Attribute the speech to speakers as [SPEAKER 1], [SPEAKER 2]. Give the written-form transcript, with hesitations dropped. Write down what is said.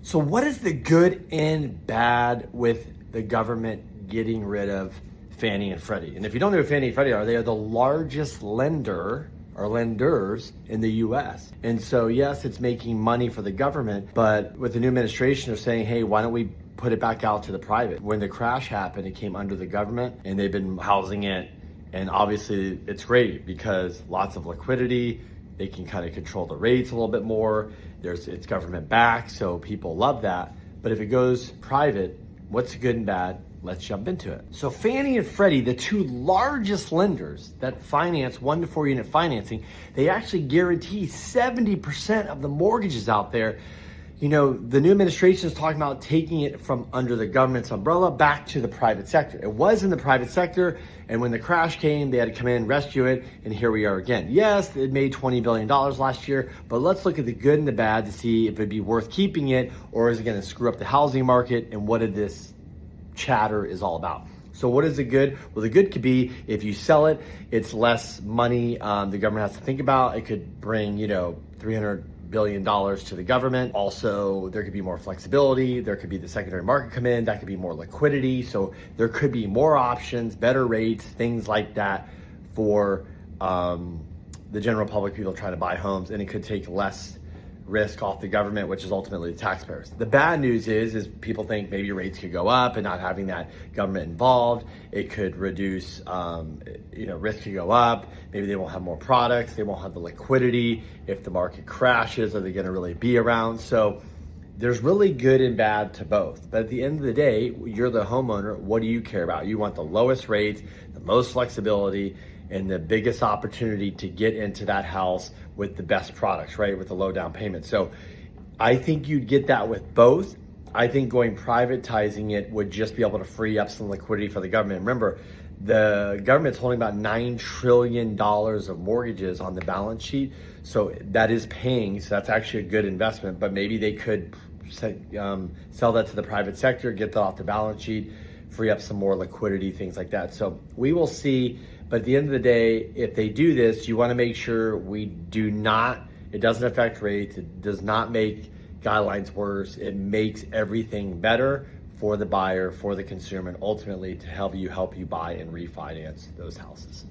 [SPEAKER 1] So what is the good and bad with the government getting rid of Fannie and Freddie? And if you don't know who Fannie and Freddie are, they are the largest lender or lenders in the US. And so yes, it's making money for the government, but with the new administration they're saying, hey, why don't we put it back out to the private? When the crash happened, it came under the government and they've been housing it. And obviously it's great because lots of liquidity, they can kind of control the rates a little bit more. It's government backed, so people love that. But if it goes private, what's good and bad? Let's jump into it. So Fannie and Freddie, the two largest lenders that finance 1 to 4 unit financing, they actually guarantee 70% of the mortgages out there. You know, the new administration is talking about taking it from under the government's umbrella back to the private sector. It was in the private sector, and when the crash came, they had to come in, rescue it, and here we are again. Yes, it made $20 billion last year, but let's look at the good and the bad to see if it'd be worth keeping it, or is it gonna screw up the housing market, and what did this chatter is all about. So what is the good? Well, the good could be if you sell it, it's less money the government has to think about. It could bring, $300 billion to the government. Also, there could be more flexibility. There could be the secondary market come in. That could be more liquidity. So there could be more options, better rates, things like that for the general public, people trying to buy homes, and it could take less risk off the government, which is ultimately the taxpayers. The bad news is people think maybe rates could go up, and not having that government involved, it could reduce, risk could go up. Maybe they won't have more products. They won't have the liquidity. If the market crashes, are they gonna really be around? So there's really good and bad to both. But at the end of the day, you're the homeowner. What do you care about? You want the lowest rates, the most flexibility, and the biggest opportunity to get into that house with the best products, right? With the low down payment. So I think you'd get that with both. I think going privatizing it would just be able to free up some liquidity for the government. Remember, the government's holding about $9 trillion of mortgages on the balance sheet. So that is paying, so that's actually a good investment, but maybe they could sell that to the private sector, get that off the balance sheet, free up some more liquidity, things like that. So we will see. But at the end of the day, if they do this, you want to make sure it doesn't affect rates. It does not make guidelines worse. It makes everything better for the buyer, for the consumer, and ultimately to help you buy and refinance those houses.